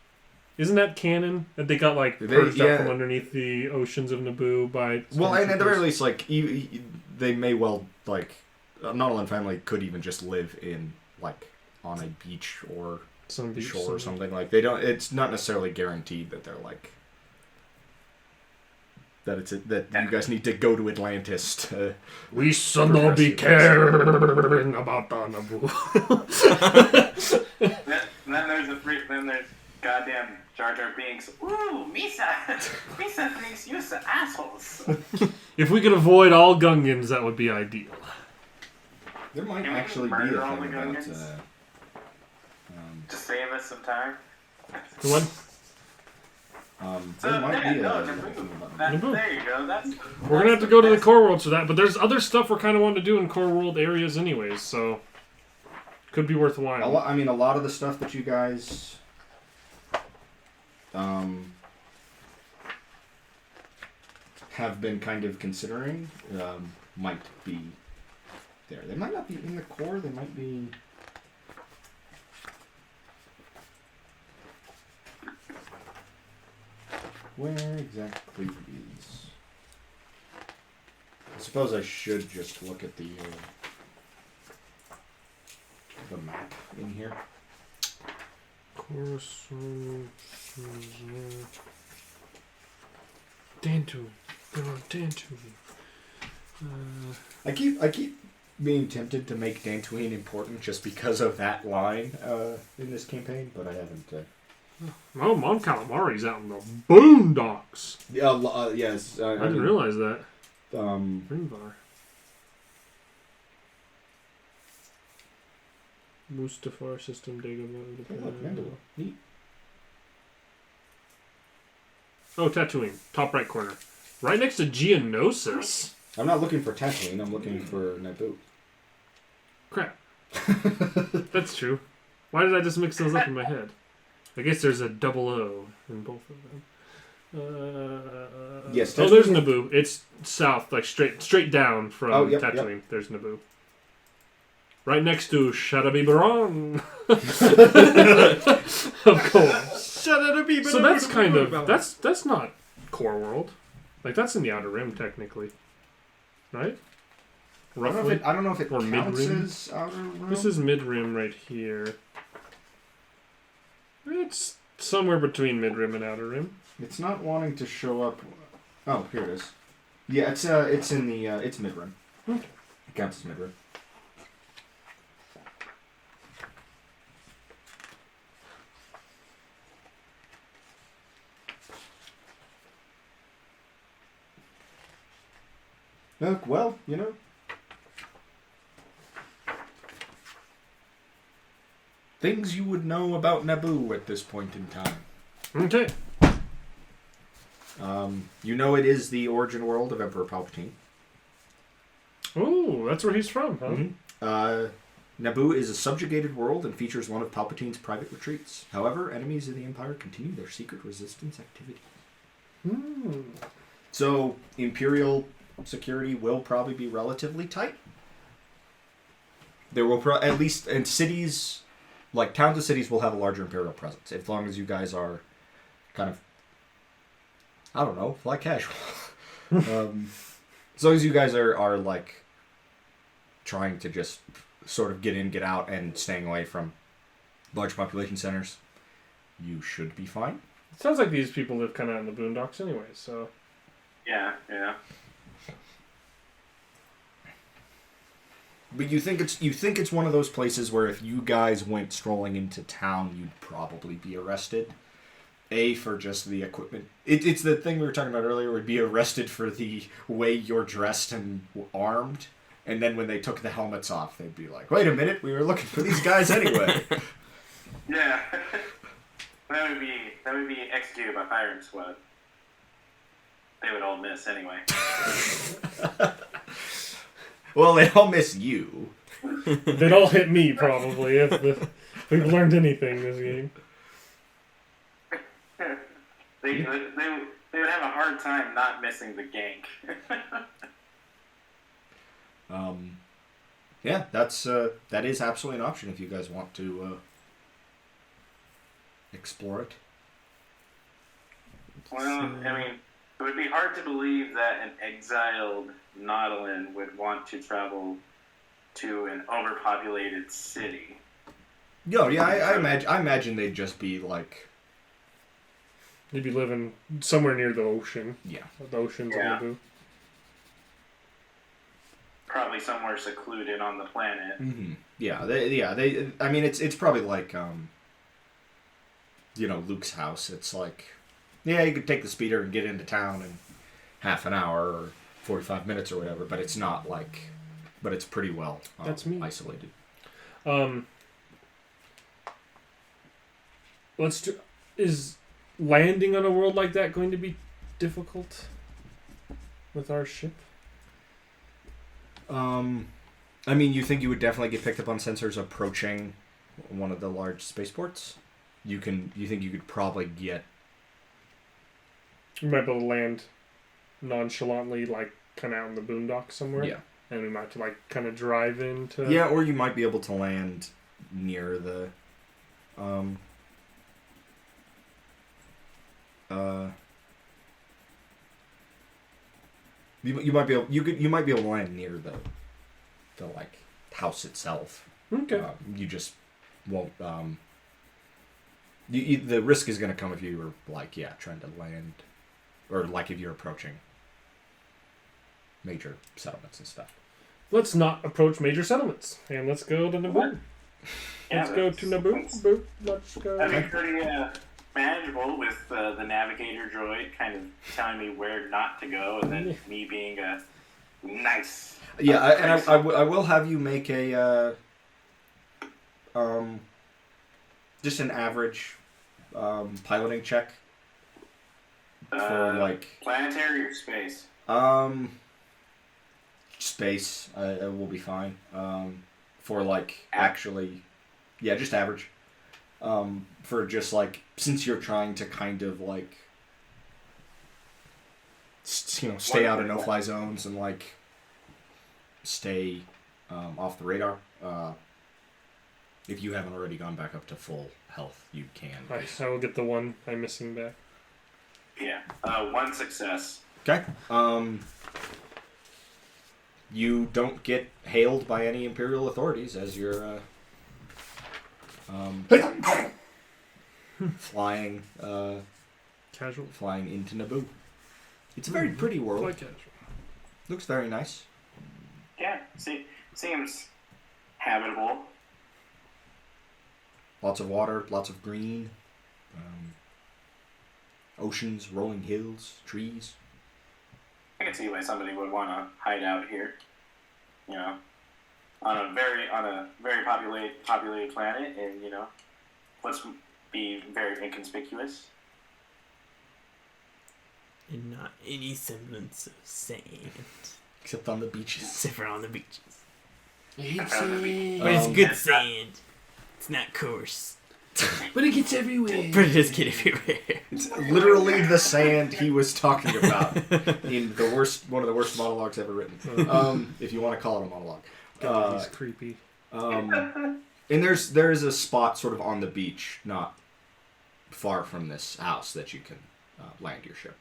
Isn't that canon that they got like purged out from underneath the oceans of Naboo by? Well, and at the very least, like they may well like Nautilus family could even just live in like on a beach or Some beach shore or somewhere. something. Like they don't. It's not necessarily guaranteed that they're like that. That you guys need to go to Atlantis to. We shall not be caring about the Naboo. Then there's goddamn Jar Jar Binks. Ooh, Misa thinks you're some assholes. If we could avoid all Gungans, that would be ideal. There might Can we actually be murder a all thing the about. Gungans? To save us some time. What? There might be a no, thing Naboo. about Naboo. There you go. We're gonna have to go to the core worlds for that, but there's other stuff we're kind of wanting to do in core world areas anyways, so could be worthwhile. I mean, a lot of the stuff that you guys have been kind of considering might be there. They might not be in the core. They might be. Where exactly is? I suppose I should just look at the map in here. Course, Dantu. There are Dantu. I keep being tempted to make Dantooine important just because of that line in this campaign, but I haven't. Oh, Mon Calamari's out in the boondocks. Yes. I didn't realize that. Realize. Rimvar. Mustafar system data. Look, Mandalore. Neat. Oh, Tatooine. Top right corner. Right next to Geonosis. I'm not looking for Tatooine. I'm looking for Naboo. Crap. That's true. Why did I just mix those up in my head? I guess there's a double O in both of them. Yes. Oh, there's Naboo. It's south, like straight down from Tatooine. Yep. There's Naboo. Right next to Shadabi Baron. Of course. Shadabi Baron. So that's kind of that's not core world. Like that's in the Outer Rim technically, right? Roughly. I don't know if it or counts mid-rim. as Outer Rim. This is mid rim right here. It's somewhere between mid rim and outer rim. It's not wanting to show up. Oh, here it is. Yeah, it's in the it's mid rim. Okay. It counts as mid rim. Look, well, you know. Things you would know about Naboo at this point in time. Okay. You know it is the origin world of Emperor Palpatine. Oh, that's where he's from, huh? Mm-hmm. Naboo is a subjugated world and features one of Palpatine's private retreats. However, enemies of the Empire continue their secret resistance activity. So, Imperial security will probably be relatively tight. There will at least in cities, like towns and cities, will have a larger Imperial presence as long as you guys are kind of, I don't know, fly casual. As long as you guys are like trying to just sort of get in, get out, and staying away from large population centers, you should be fine. It sounds like these people live kind of in the boondocks anyway, so. Yeah. But you think it's one of those places where if you guys went strolling into town, you'd probably be arrested. For just the equipment. It's the thing we were talking about earlier. Would be arrested for the way you're dressed and armed, And then when they took the helmets off, they'd be like, wait a minute, we were looking for these guys anyway. Yeah. That would be executed by firing squad. They would all miss anyway. Well, they all miss you. They'd all hit me, probably, if we've learned anything this game. They would have a hard time not missing the gank. Yeah, that is absolutely an option if you guys want to explore it. Well, I mean, it would be hard to believe that an exiled Nautilin would want to travel to an overpopulated city. No, yeah, I imagine they'd just be like... You'd be living somewhere near the ocean. Yeah. The ocean's Yeah. Naboo. Probably somewhere secluded on the planet. Mm-hmm. Yeah, they. I mean, it's probably like, Luke's house. It's like, yeah, you could take the speeder and get into town in half an hour or 45 minutes or whatever. But it's not like, but it's pretty well That's me. isolated. Is landing on a world like that going to be difficult with our ship? I mean, you think you would definitely get picked up on sensors approaching one of the large spaceports? You think you could probably get... We might be able to land nonchalantly, like, kind of out in the boondocks somewhere. Yeah. And we might have to, like, kind of drive into... Yeah, or you might be able to land near the... You might be able to land near the like house itself. Okay. You just won't. The risk is going to come if you were like trying to land, or like if you're approaching major settlements and stuff. Let's not approach major settlements, and let's go to Naboo. Let's go to Naboo. Let's go. That'd be pretty manageable with the Navigator droid kind of telling me where not to go, and then me being a nice. Yeah, I will have you make a just an average piloting check for like planetary or space. Space will be fine. For like actually, yeah, just average. For just like, since you're trying to kind of like, stay out of no-fly zones and like stay off the radar. If you haven't already gone back up to full health, you can. I will get the one I'm missing back. Yeah, one success. Okay. You don't get hailed by any Imperial authorities as you're flying Casual. flying into Naboo. It's a very pretty world. Quite casual. Looks very nice. Yeah, seems habitable. Lots of water, lots of green, oceans, rolling hills, trees. I can see why somebody would want to hide out here. On a very populated planet, and let's be very inconspicuous. And not any semblance of sand. Except on the beaches. Except for on the beaches. It's But it's good sand. It's not coarse. but it gets everywhere. But it does get everywhere. It's literally the sand he was talking about in one of the worst monologues ever written. If you want to call it a monologue. God, he's creepy. And there's a spot sort of on the beach, not far from this house, that you can land your ship.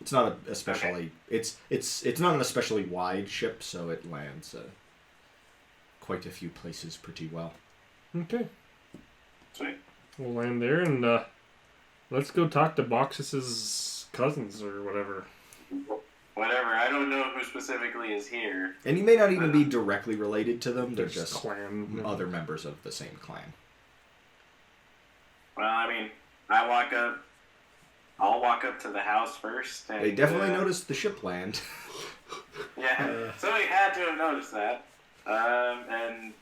It's not it's not an especially wide ship, so it lands quite a few places pretty well. Okay. Sweet. We'll land there, and let's go talk to Baxas' cousins or whatever. Whatever. I don't know who specifically is here. And you may not even be directly related to them. They're just clan. other members of the same clan. Well, I mean, I walk up I'll walk up to the house first. And, They definitely noticed the ship land. Yeah, somebody had to have noticed that. And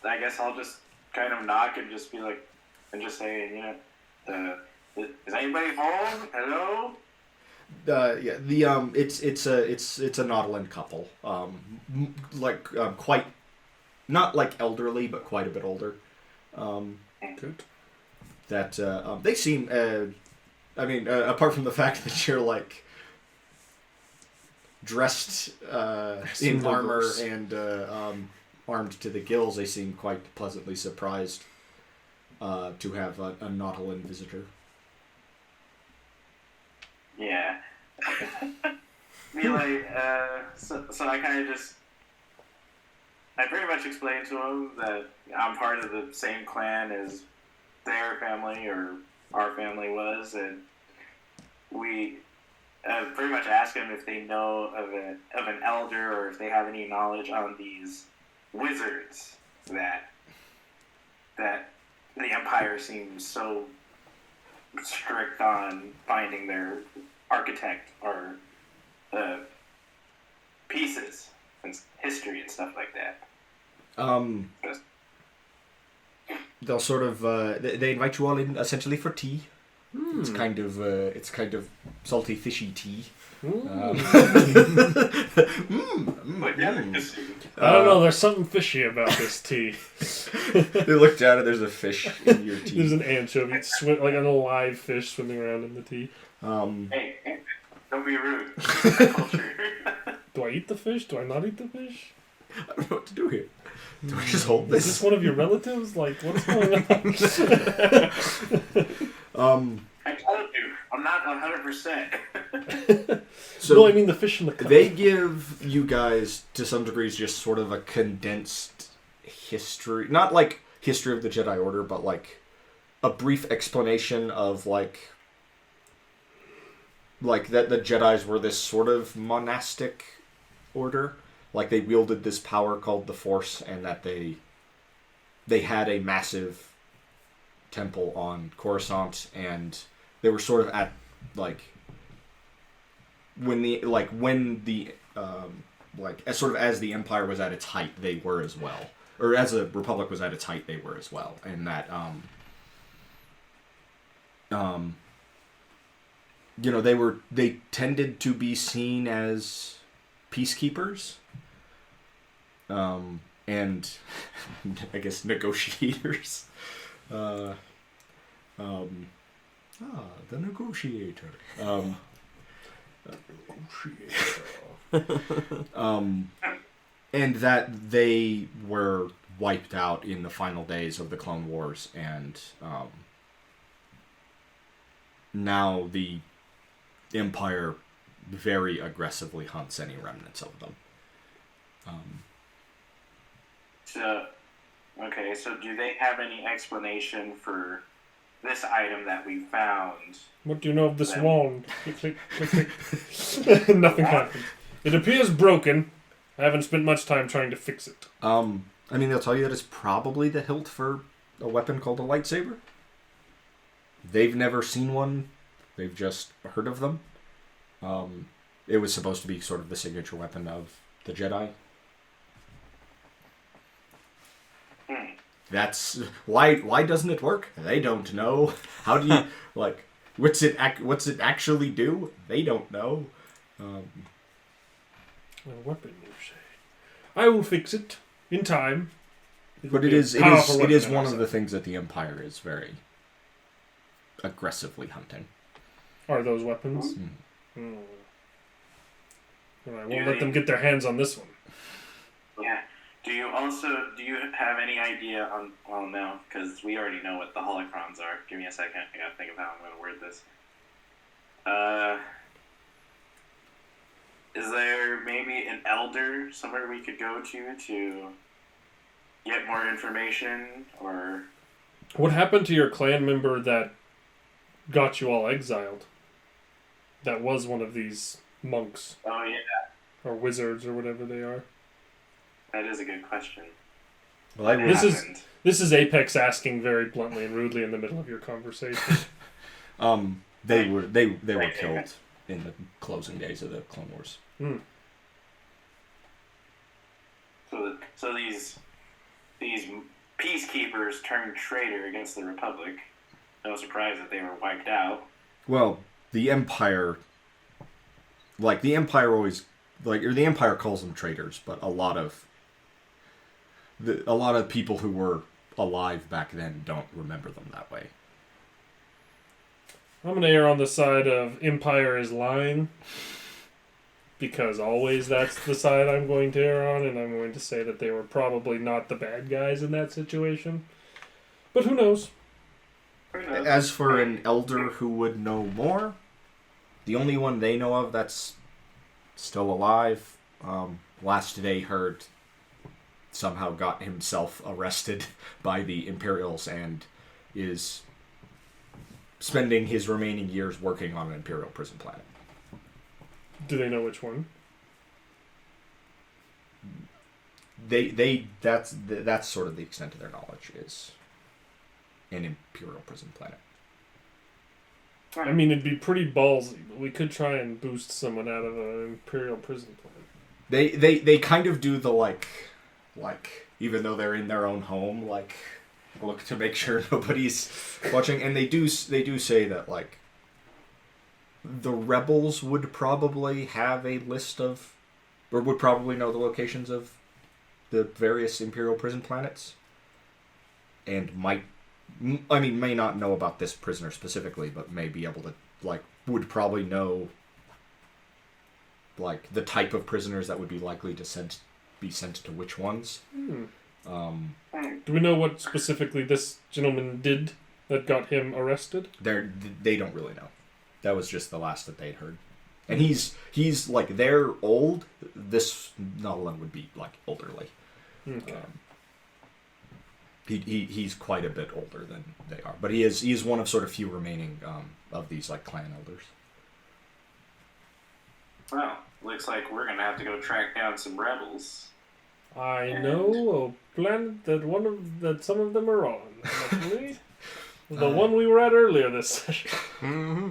I guess I'll just kind of knock and just be like, and just say, is anybody home? Hello? Yeah, the it's a Nautilin couple, quite, not like elderly, but quite a bit older. Good. That they seem, apart from the fact that you're like dressed in armor and armed to the gills, they seem quite pleasantly surprised to have a Nautilin visitor. Yeah. Be like, so I kind of I pretty much explained to him that I'm part of the same clan as their family or our family was, and we pretty much asked them if they know of an elder or if they have any knowledge on these wizards that the Empire seems so strict on finding their architect or pieces and history and stuff like that. They'll sort of they invite you all in essentially for tea. It's kind of salty, fishy tea. I don't know. There's something fishy about this tea. They look down and there's a fish in your tea. There's an anchovy, like an alive fish swimming around in the tea. Hey, don't be rude. Do I eat the fish? Do I not eat the fish? I don't know what to do here. Do I just hold this? Is this one of your relatives? Like, what's going on? I told you, I'm not 100%. So no, I mean the fish in the cup. they give you guys, to some degrees, just sort of a condensed history. Not like history of the Jedi Order, but like a brief explanation of like that the Jedis were this sort of monastic order. Like they wielded this power called the Force, and that they had a massive temple on Coruscant, and they were sort of at as the Empire was at its height, they were as well, or as the Republic was at its height, they were as well, and that they tended to be seen as peacekeepers. And I guess negotiators. The negotiator. And that they were wiped out in the final days of the Clone Wars, and now the Empire very aggressively hunts any remnants of them. So do they have any explanation for this item that we found? What do you know of this wand? Click, click, click, click. Nothing happened. It appears broken. I haven't spent much time trying to fix it. They'll tell you that it's probably the hilt for a weapon called a lightsaber. They've never seen one. They've just heard of them. It was supposed to be sort of the signature weapon of the Jedi. That's why doesn't it work? They don't know. How do you what's it actually do? They don't know. A weapon, you say? I will fix it in time. But it is one of the things that the Empire is very aggressively hunting. Are those weapons? Well, I won't let them get their hands on this one. Yeah. Do you have any idea on, well, no, because we already know what the holocrons are. Give me a second. I gotta think of how I'm gonna word this. Is there maybe an elder somewhere we could go to get more information, or... What happened to your clan member that got you all exiled? That was one of these monks. Oh, yeah. Or wizards, or whatever they are. That is a good question. Well, This is Apex asking very bluntly and rudely in the middle of your conversation. They were killed in the closing days of the Clone Wars. Hmm. So these peacekeepers turned traitor against the Republic. No surprise that they were wiped out. Well, the Empire, the Empire calls them traitors, but a lot of people who were alive back then don't remember them that way. I'm going to err on the side of Empire is lying. Because always that's the side I'm going to err on, and I'm going to say that they were probably not the bad guys in that situation. But who knows? As for an elder who would know more, the only one they know of that's still alive, last they heard, somehow got himself arrested by the Imperials and is spending his remaining years working on an Imperial prison planet. Do they know which one? That's sort of the extent of their knowledge, is an Imperial prison planet. I mean, it'd be pretty ballsy, but we could try and boost someone out of an Imperial prison planet. They kind of do the like even though they're in their own home, look to make sure nobody's watching, and they do say that the rebels would probably have a list of, or would probably know the locations of the various Imperial prison planets, and may not know about this prisoner specifically, but may be able to, would probably know, the type of prisoners that would be likely to be sent to which ones. Do we know what specifically this gentleman did that got him arrested? They don't really know. That was just the last that they'd heard. And he's they're old. This Nolan would be, elderly. Okay. He's quite a bit older than they are. But he is one of sort of few remaining of these, clan elders. Well, looks like we're going to have to go track down some rebels. I know a planet that some of them are on. Luckily. The one we were at earlier this session. Mm-hmm.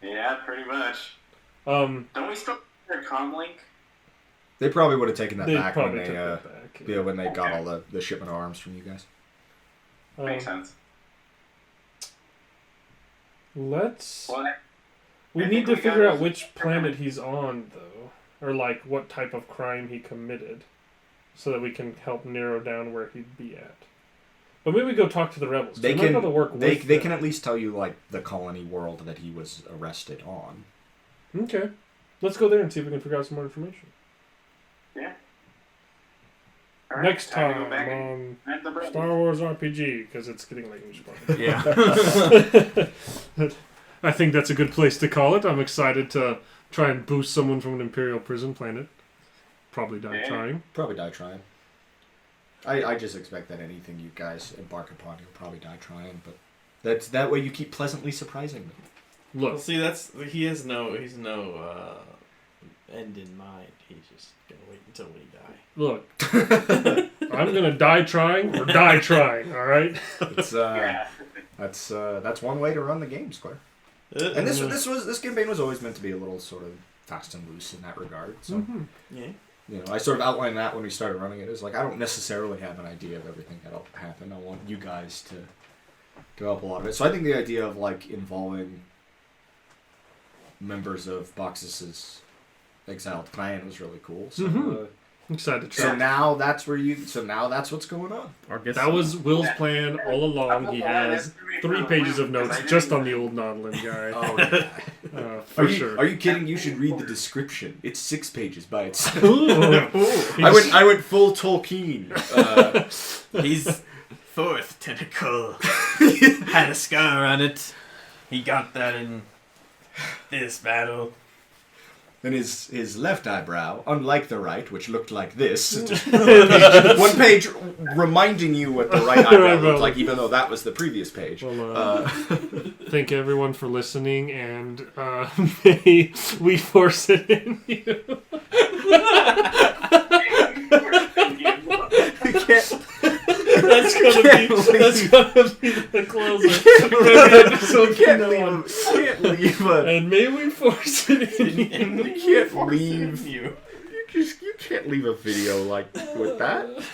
Yeah, pretty much. Don't we still have comlink? They probably would have taken that back when probably they took that back. yeah, when they got all the shipment of arms from you guys. Makes sense. We need to figure out which planet he's on, though, or what type of crime he committed, so that we can help narrow down where he'd be at. But maybe we go talk to the rebels. They can can at least tell you the colony world that he was arrested on. Okay, let's go there and see if we can figure out some more information. Yeah. Right, Next time on Star Wars RPG, because it's getting late. Yeah. I think that's a good place to call it. I'm excited to try and boost someone from an Imperial prison planet. Probably die trying. Probably die trying. I just expect that anything you guys embark upon, you'll probably die trying. But that way you keep pleasantly surprising them. Look, well, see, he's no end in mind. He's just gonna wait until we die. Look, I'm gonna die trying or die trying. All right. It's that's one way to run the game, Square. And this campaign was always meant to be a little sort of fast and loose in that regard. So yeah. I sort of outlined that when we started running it. It was I don't necessarily have an idea of everything that'll happen. I want you guys to develop a lot of it. So I think the idea of involving members of Baxas' exiled clan was really cool. So, I'm excited to try. So now that's what's going on. That was Will's plan all along. He has 3 pages of notes just on the old Nautilin guy. Oh yeah. For sure. Are you kidding? You should read the description. It's 6 pages by itself. Ooh. I went full Tolkien. His 4th tentacle had a scar on it. He got that in this battle. And his left eyebrow, unlike the right, which looked like this, one page reminding you what the right eyebrow looked like, even though that was the previous page. Well, thank everyone for listening, and may we force it in you. That's That's gonna be the closer. You can't leave a. And may we force it in. You can't leave. You can't leave a video like with that.